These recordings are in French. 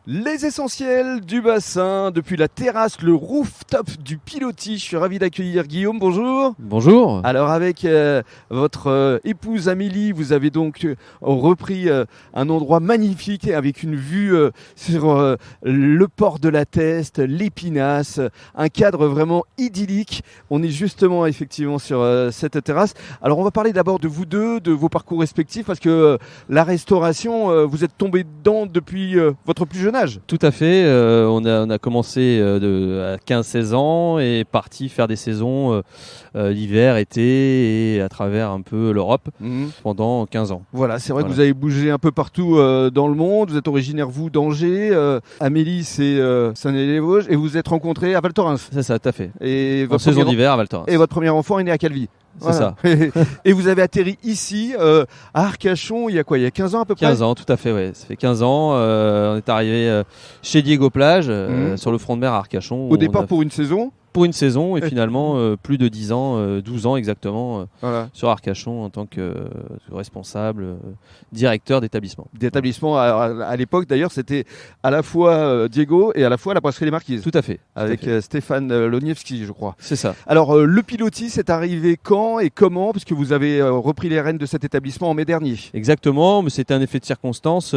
Les essentiels du bassin, depuis la terrasse, le rooftop du Pilotis. Je suis ravi d'accueillir Guillaume, bonjour. Bonjour. Alors avec votre épouse Amélie, vous avez donc repris un endroit magnifique avec une vue sur le port de la Teste, l'Épinasse, un cadre vraiment idyllique. On est justement effectivement sur cette terrasse. Alors on va parler d'abord de vous deux, de vos parcours respectifs, parce que la restauration, vous êtes tombés dedans depuis votre plus jeune âge. Tout à fait. On a commencé à 15-16 ans et est parti faire des saisons l'hiver, été et à travers un peu l'Europe pendant 15 ans. Voilà, c'est vrai que vous avez bougé un peu partout dans le monde. Vous êtes originaire, vous, d'Angers. Amélie, c'est Saint-Étienne-les-Vosges. Et vous vous êtes rencontrés à Val Thorens. C'est ça, tout à fait. Et en saison d'hiver à Val Thorens. Et votre premier enfant est né à Calvi. C'est ça. Et vous avez atterri ici, à Arcachon, il y a quoi? Il y a 15 ans à peu près? 15 ans, tout à fait, ouais. Ça fait 15 ans. On est arrivé chez Diego Plage, sur le front de mer à Arcachon. Au départ pour une saison? Pour une saison et finalement plus de 10 ans, 12 ans exactement sur Arcachon en tant que responsable, directeur d'établissement. D'établissement à l'époque d'ailleurs c'était à la fois Diego et à la fois la brasserie Les Marquises. Tout à fait. Avec Stéphane Loniewski je crois. C'est ça. Alors le Pilotis c'est arrivé quand et comment, parce que vous avez repris les rênes de cet établissement en mai dernier. Exactement, mais c'était un effet de circonstance.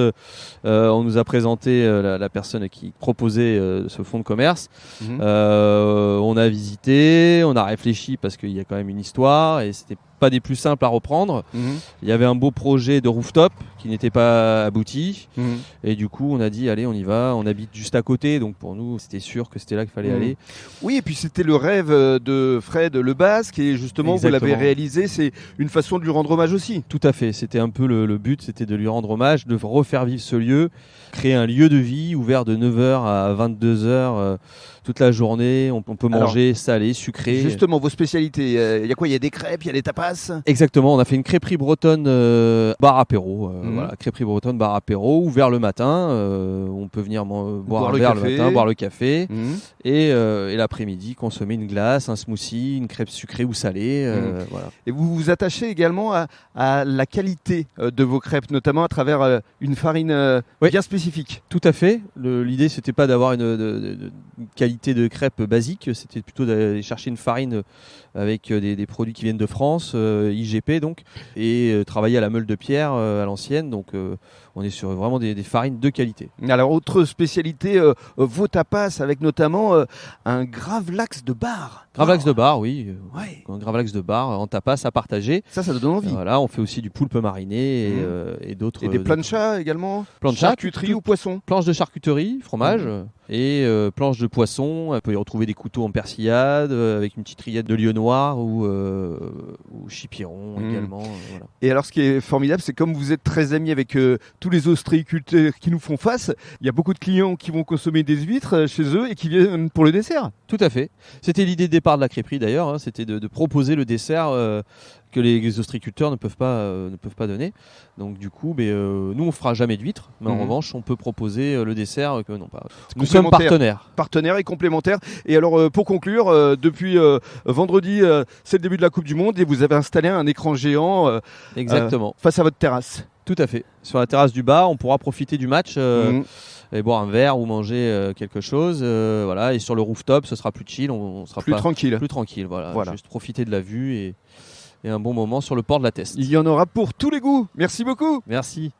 On nous a présenté la personne qui proposait ce fonds de commerce. On a visité, on a réfléchi parce qu'il y a quand même une histoire et c'était pas des plus simples à reprendre. Il y avait un beau projet de rooftop qui n'était pas abouti et du coup on a dit allez on y va, on habite juste à côté donc pour nous c'était sûr que c'était là qu'il fallait aller. Oui, et puis c'était le rêve de Fred Lebasque et justement Exactement. Vous l'avez réalisé, c'est une façon de lui rendre hommage aussi. Tout à fait, c'était un peu le but, c'était de lui rendre hommage, de refaire vivre ce lieu, créer un lieu de vie ouvert de 9h à 22h toute la journée, on peut manger salé, sucré. Justement, vos spécialités, il y a quoi? Il y a des crêpes, il y a des tapas? Exactement, on a fait une crêperie bretonne bar apéro. Voilà, crêperie bretonne bar apéro, ouvert le matin. On peut venir boire un verre le matin, boire le café. Et l'après-midi, consommer une glace, un smoothie, une crêpe sucrée ou salée. Voilà. Et vous vous attachez également à la qualité de vos crêpes, notamment à travers une farine bien spécifique. Tout à fait. L'idée, c'était pas d'avoir une qualité de crêpes basique, c'était plutôt d'aller chercher une farine avec des produits qui viennent de France, IGP donc, et travailler à la meule de pierre à l'ancienne. Donc on est sur vraiment des farines de qualité. Alors autre spécialité, vos tapas avec notamment un gravlax de bar. Gravlax de bar, oui. Ouais. Un gravlax de bar en tapas à partager. Ça donne envie. Voilà, on fait aussi du poulpe mariné et d'autres. Et des planchas également. Planchas, charcuterie ou poisson. Planches de charcuterie, fromage et planches de poisson. On peut y retrouver des couteaux en persillade avec une petite rillette de lieu noir ou chipiron également. Voilà. Et alors ce qui est formidable, c'est comme vous êtes très amis avec tous les ostréiculteurs qui nous font face, il y a beaucoup de clients qui vont consommer des huîtres chez eux et qui viennent pour le dessert. Tout à fait. C'était l'idée de départ de la crêperie d'ailleurs, c'était de proposer le dessert que les ostréiculteurs ne peuvent pas donner. Donc du coup, nous on fera jamais d'huîtres, mais en revanche on peut proposer le dessert que non pas. Nous sommes partenaires. Partenaires et complémentaires. Et alors pour conclure, depuis vendredi, c'est le début de la Coupe du Monde et vous avez installé un écran géant Exactement. Face à votre terrasse. Tout à fait. Sur la terrasse du bar, on pourra profiter du match et boire un verre ou manger quelque chose. Voilà. Et sur le rooftop, ce sera plus chill, on sera plus tranquille. Plus tranquille. Voilà. Juste profiter de la vue et un bon moment sur le port de la Teste. Il y en aura pour tous les goûts. Merci beaucoup. Merci.